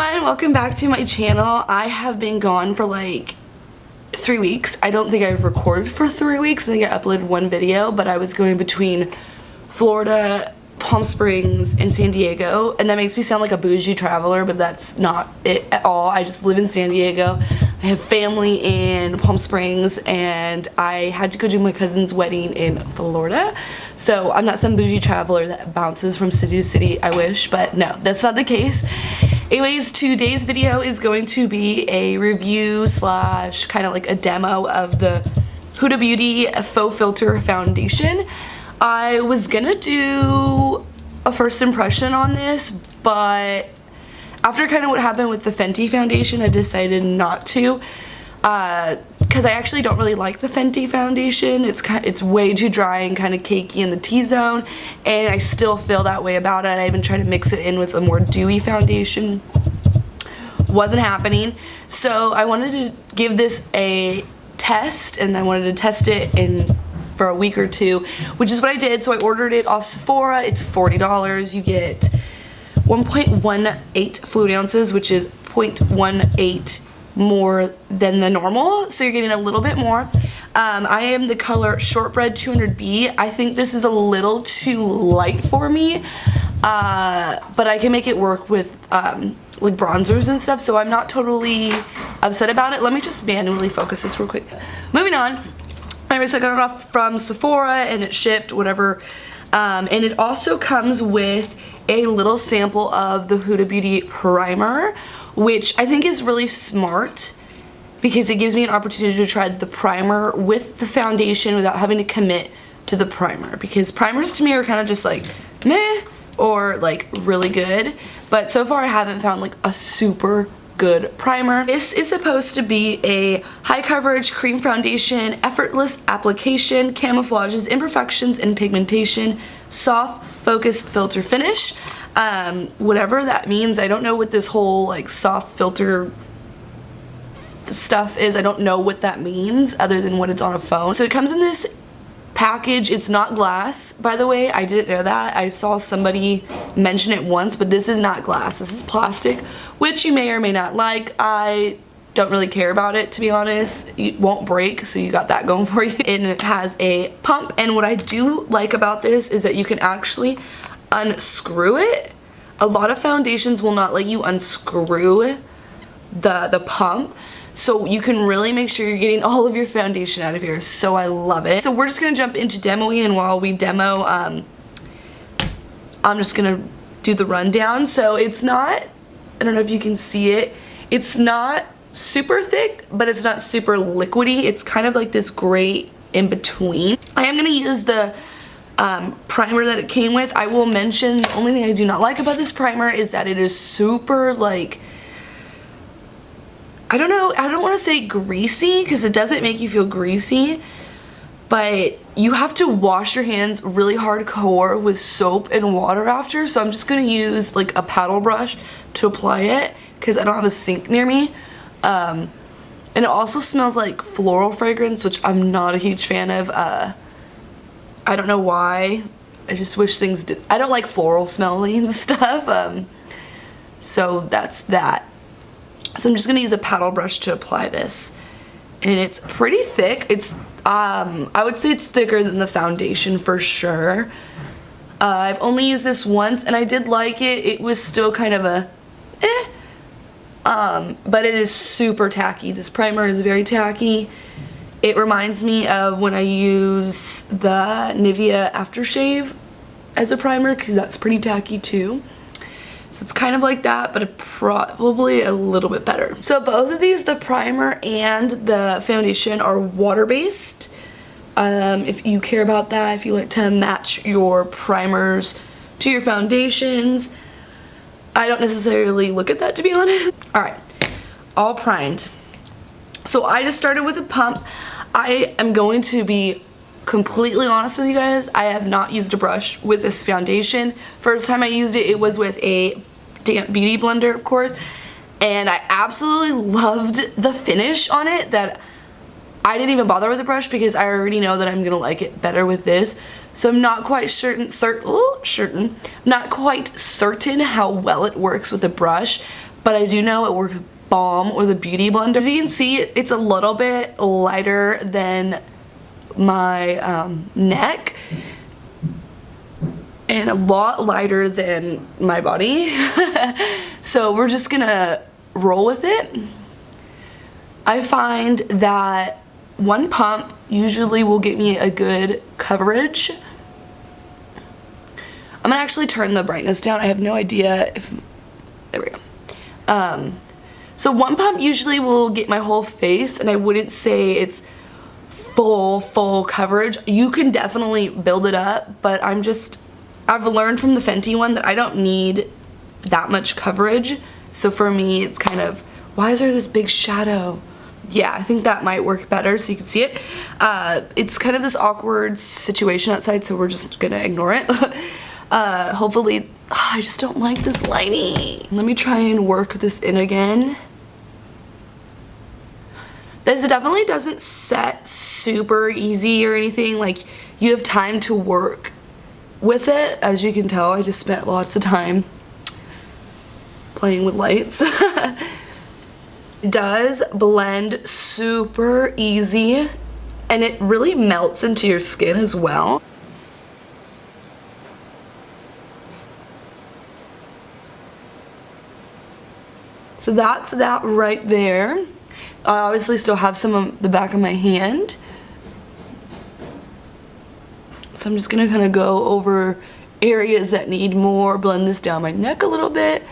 everyone, welcome back to my channel. I have been gone for like 3 weeks. I don't think I've recorded for 3 weeks. I think I uploaded one video, but I was going between Florida, Palm Springs, and San Diego, and that makes me sound like a bougie traveler, but that's not it at all. I just live in San Diego. I have family in Palm Springs, and I had to go do my cousin's wedding in Florida. So I'm not some bougie traveler that bounces from city to city. I wish, but no, that's not the case. Anyways, today's video is going to be a review slash kind of like a demo of the Huda Beauty Faux Filter Foundation. I was gonna do a first impression on this, but after kind of what happened with the Fenty foundation, I decided not to, because I actually don't really like the Fenty foundation. It's way too dry and kind of cakey in the T-zone, and I still feel that way about it. I even tried to mix it in with a more dewy foundation. Wasn't happening, so I wanted to give this a test, and I wanted to test it for a week or two, which is what I did. So I ordered it off Sephora. It's $40. You get 1.18 fluid ounces, which is 0.18 more than the normal, so you're getting a little bit more. I am the color Shortbread 200B. I think this is a little too light for me, but I can make it work with like bronzers and stuff, so I'm not totally upset about it. Let me just manually focus this real quick. Moving on. I got it off from Sephora and it shipped, whatever. And it also comes with a little sample of the Huda Beauty primer, which I think is really smart because it gives me an opportunity to try the primer with the foundation without having to commit to the primer, because primers to me are kind of just like meh or like really good, but so far I haven't found like a super good primer. This is supposed to be a high coverage cream foundation, effortless application, camouflages imperfections and pigmentation, soft focused filter finish. Whatever that means. I don't know what this whole like soft filter stuff is. I don't know what that means other than what it's on a phone. So it comes in this package. It's not glass, by the way. I didn't know that. I saw somebody mention it once, but this is not glass. This is plastic, which you may or may not like. I don't really care about it, to be honest. It won't break, so you got that going for you. And it has a pump, and what I do like about this is that you can actually unscrew it. A lot of foundations will not let you unscrew the pump, so you can really make sure you're getting all of your foundation out of here. So I love it. So we're just gonna jump into demoing, and while we demo, I'm just gonna do the rundown. So it's not, I don't know if you can see it, it's not super thick, but it's not super liquidy. It's kind of like this gray in between. I am gonna use the primer that it came with. I will mention the only thing I do not like about this primer is that it is super like, I don't know, I don't want to say greasy because it doesn't make you feel greasy, but you have to wash your hands really hardcore with soap and water after, so I'm just going to use like a paddle brush to apply it because I don't have a sink near me. And it also smells like floral fragrance, which I'm not a huge fan of. I don't know why. I just wish things did. I don't like floral smelling stuff. So that's that. So I'm just gonna use a paddle brush to apply this, and it's pretty thick. It's I would say it's thicker than the foundation for sure. I've only used this once and I did like it. It was still kind of a but it is super tacky. This primer is very tacky. It reminds me of when I use the Nivea aftershave as a primer, because that's pretty tacky too. So it's kind of like that, but probably a little bit better. So both of these, the primer and the foundation, are water-based. If you care about that, if you like to match your primers to your foundations. I don't necessarily look at that, to be honest. Alright, all primed. So I just started with a pump. I am going to be completely honest with you guys. I have not used a brush with this foundation. First time I used it, it was with a damp beauty blender, of course, and I absolutely loved the finish on it. That I didn't even bother with the brush because I already know that I'm gonna like it better with this. So I'm not quite not quite certain how well it works with the brush, but I do know it works bomb with a beauty blender. As you can see, it's a little bit lighter than my neck and a lot lighter than my body. So we're just gonna roll with it. I find that one pump usually will get me a good coverage. I'm gonna actually turn the brightness down. I have no idea if, there we go. So one pump usually will get my whole face, and I wouldn't say it's full coverage. You can definitely build it up, but I've learned from the Fenty one that I don't need that much coverage. So for me, it's kind of, why is there this big shadow? Yeah, I think that might work better so you can see it. It's kind of this awkward situation outside, so we're just gonna ignore it. Hopefully, I just don't like this lighting. Let me try and work this in again. This definitely doesn't set super easy or anything. Like, you have time to work with it. As you can tell, I just spent lots of time playing with lights. It does blend super easy, and it really melts into your skin as well. So that's that right there. I obviously still have some on the back of my hand. So I'm just gonna kind of go over areas that need more, blend this down my neck a little bit.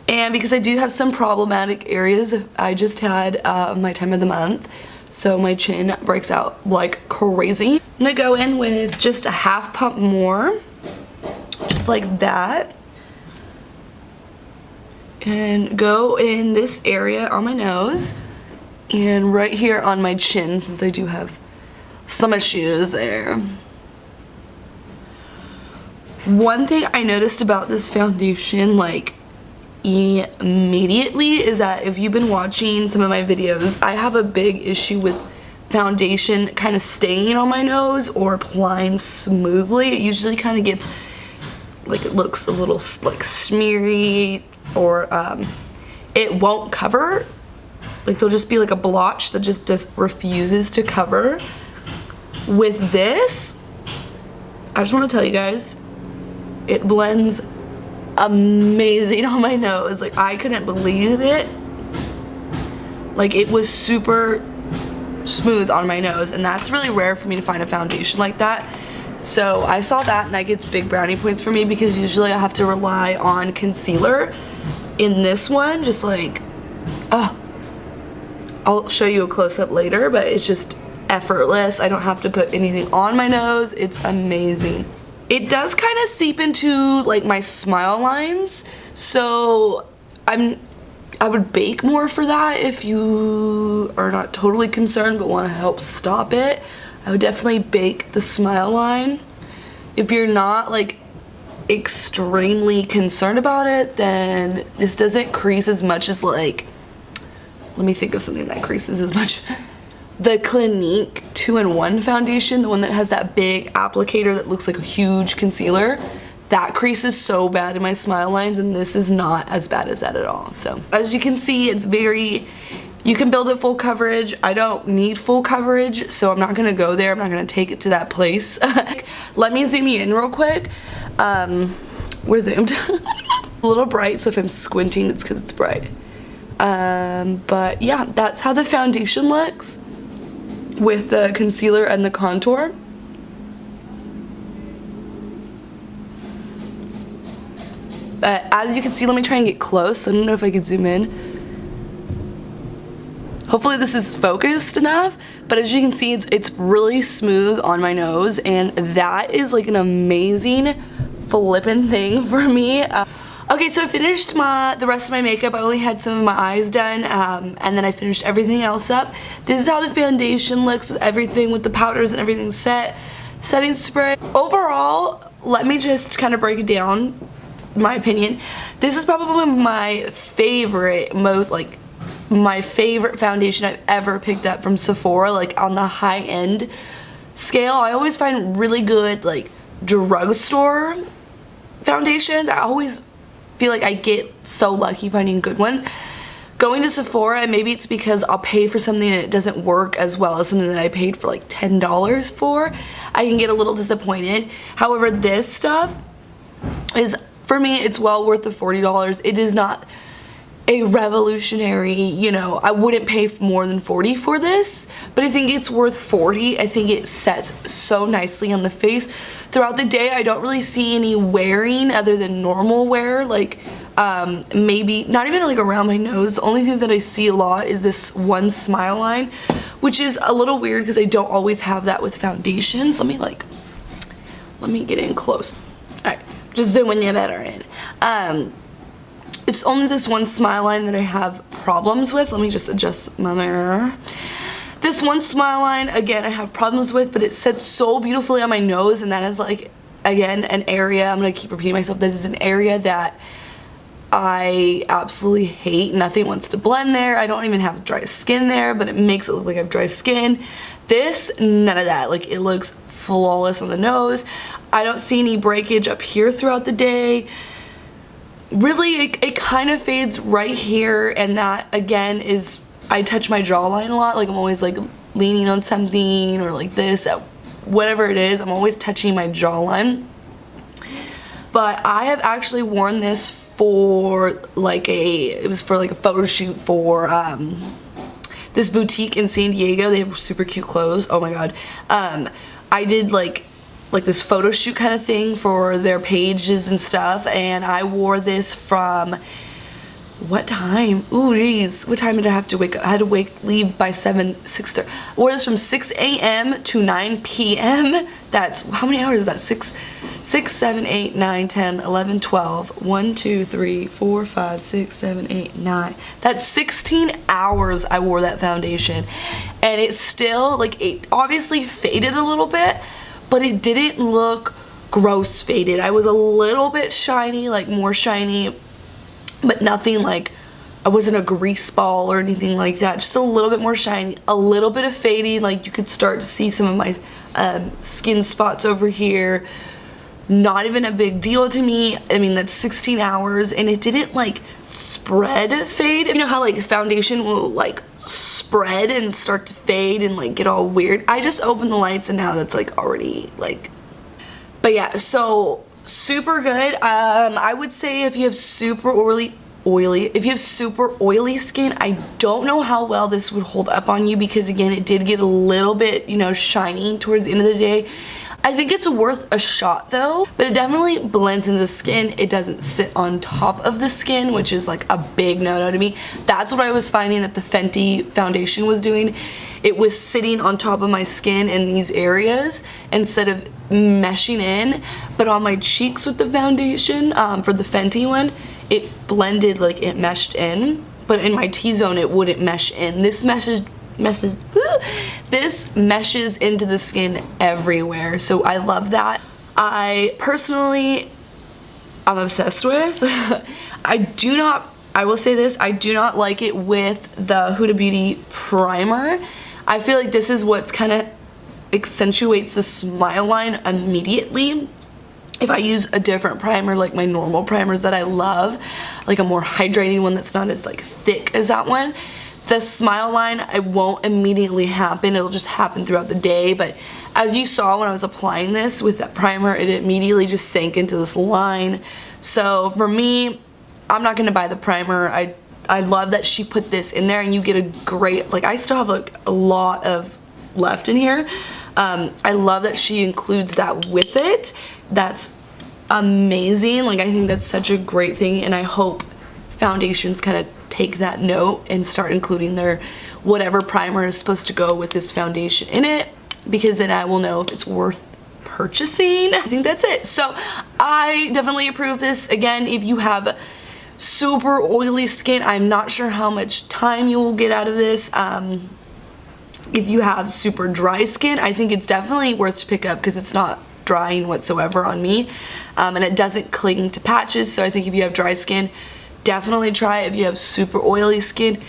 And because I do have some problematic areas, I just had my time of the month, so my chin breaks out like crazy. I'm gonna go in with just a half pump more, just like that. And go in this area on my nose and right here on my chin, since I do have some issues there. One thing I noticed about this foundation, like, immediately, is that if you've been watching some of my videos, I have a big issue with foundation kind of staying on my nose or applying smoothly. It usually kind of gets, like, it looks a little like smeary, or it won't cover. Like, there'll just be like a blotch that just refuses to cover. With this, I just want to tell you guys, it blends amazing on my nose. Like, I couldn't believe it. Like, it was super smooth on my nose, and that's really rare for me to find a foundation like that. So I saw that, and that gets big brownie points for me, because usually I have to rely on concealer. In this one, just like, oh, I'll show you a close-up later, but it's just effortless. I don't have to put anything on my nose. It's amazing. It does kind of seep into like my smile lines, so I would bake more for that if you are not totally concerned but want to help stop it. I would definitely bake the smile line. If you're not like extremely concerned about it, then this doesn't crease as much as, like, let me think of something that creases as much. The Clinique 2-in-1 foundation, the one that has that big applicator that looks like a huge concealer, that creases so bad in my smile lines, and this is not as bad as that at all. So as you can see, it's very, you can build it full coverage. I don't need full coverage, so I'm not gonna go there. I'm not gonna take it to that place. Let me zoom you in real quick. We're zoomed. A little bright, so if I'm squinting, it's because it's bright. But yeah, that's how the foundation looks with the concealer and the contour. But as you can see, let me try and get close. I don't know if I can zoom in. Hopefully this is focused enough, but as you can see, it's really smooth on my nose, and that is like an amazing flippin' thing for me. Okay, so I finished the rest of my makeup. I only had some of my eyes done, and then I finished everything else up. This is how the foundation looks with everything, with the powders and everything set. Setting spray. Overall, let me just kind of break it down, my opinion. This is probably my favorite, most my favorite foundation I've ever picked up from Sephora, like on the high end scale. I always find really good like drugstore foundations. I always feel like I get so lucky finding good ones. Going to Sephora, and maybe it's because I'll pay for something and it doesn't work as well as something that I paid for like $10 for, I can get a little disappointed. However, this stuff is, for me, it's well worth the $40. It is not a revolutionary, you know, I wouldn't pay more than $40 for this, but I think it's worth $40. I think it sets so nicely on the face. Throughout the day, I don't really see any wearing other than normal wear, like maybe not even like around my nose. The only thing that I see a lot is this one smile line, which is a little weird because I don't always have that with foundations. Let me get in close. All right, just zooming you better in. It's only this one smile line that I have problems with. Let me just adjust my mirror. This one smile line, again, I have problems with, but it sits so beautifully on my nose, and that is like, again, an area, I'm gonna keep repeating myself, that is an area that I absolutely hate. Nothing wants to blend there. I don't even have dry skin there, but it makes it look like I have dry skin. This, none of that. Like, it looks flawless on the nose. I don't see any breakage up here throughout the day. Really, it kind of fades right here, and that, again, is, I touch my jawline a lot. Like, I'm always, like, leaning on something or like this, whatever it is, I'm always touching my jawline. But I have actually worn this for, like, it was for, like, a photo shoot for, this boutique in San Diego. They have super cute clothes. Oh, my God. I did, like this photo shoot kind of thing for their pages and stuff, and I wore this from, what time? Ooh, geez. What time did I have to wake up? I had to leave by 6:30. I wore this from 6 a.m. to 9 p.m. That's, how many hours is that? 6, 7, 8, 9, 10, 11, 12. 1, 2, 3, 4, 5, 6, 7, 8, 9. That's 16 hours I wore that foundation. And it still, like, it obviously faded a little bit, but it didn't look gross faded. I was a little bit shiny, like more shiny, but nothing like, I wasn't a grease ball or anything like that. Just a little bit more shiny, a little bit of fading. Like, you could start to see some of my skin spots over here. Not even a big deal to me. I mean, that's 16 hours, and it didn't like spread fade. You know how like foundation will like spread and start to fade and like get all weird? I just opened the lights and now that's like already like, but yeah, so super good. I would say if you have super oily, if you have super oily skin, I don't know how well this would hold up on you, because again, it did get a little bit, you know, shiny towards the end of the day. I think it's worth a shot though, but it definitely blends into the skin. It doesn't sit on top of the skin, which is like a big no-no to me. That's what I was finding that the Fenty foundation was doing. It was sitting on top of my skin in these areas instead of meshing in. But on my cheeks with the foundation, for the Fenty one, it blended, like it meshed in. But in my T-zone, it wouldn't mesh in. This this meshes into the skin everywhere, so I love that. I personally, I'm obsessed with. I will say this, I do not like it with the Huda Beauty primer. I feel like this is what's kind of accentuates the smile line immediately. If I use a different primer, like my normal primers that I love, like a more hydrating one that's not as like thick as that one, the smile line, it won't immediately happen. It'll just happen throughout the day. But as you saw when I was applying this with that primer, it immediately just sank into this line. So for me, I'm not going to buy the primer. I love that she put this in there, and you get a great, like, I still have like a lot of left in here. I love that she includes that with it. That's amazing. Like, I think that's such a great thing, and I hope foundations kind of take that note and start including their whatever primer is supposed to go with this foundation in it, because then I will know if it's worth purchasing. I think that's it. So I definitely approve this. Again, if you have super oily skin, I'm not sure how much time you will get out of this. If you have super dry skin, I think it's definitely worth to pick up, because it's not drying whatsoever on me, and it doesn't cling to patches. So I think if you have dry skin, definitely try it. If you have super oily skin,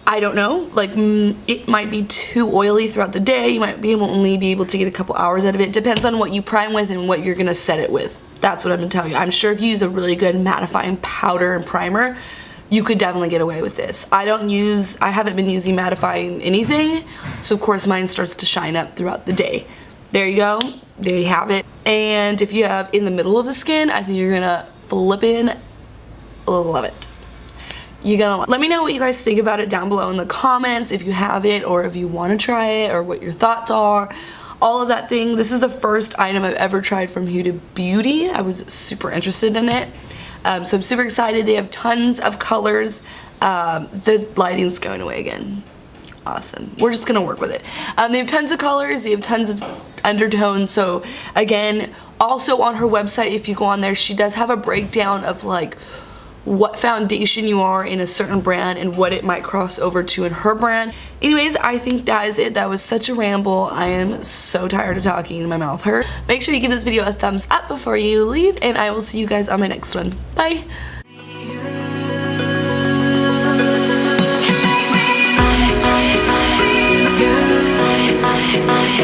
I don't know, like it might be too oily throughout the day. You might only be able to get a couple hours out of it. Depends on what you prime with and what you're gonna set it with. That's what I'm gonna tell you. I'm sure if you use a really good mattifying powder and primer, you could definitely get away with this. I haven't been using mattifying anything, so of course mine starts to shine up throughout the day. There you go, there you have it. And if you have in the middle of the skin, I think you're gonna flippin' love it. You're gonna let me know what you guys think about it down below in the comments, if you have it or if you want to try it or what your thoughts are, all of that thing. This is the first item I've ever tried from Huda Beauty. I was super interested in it, so I'm super excited. They have tons of colors. The lighting's going away again. Awesome. We're just gonna work with it. They have tons of colors, they have tons of undertones. So again, also on her website, if you go on there, she does have a breakdown of like what foundation you are in a certain brand and what it might cross over to in her brand. Anyways, I think that is it. That was such a ramble. I am so tired of talking. My mouth hurt. Make sure you give this video a thumbs up before you leave, and I will see you guys on my next one. Bye! I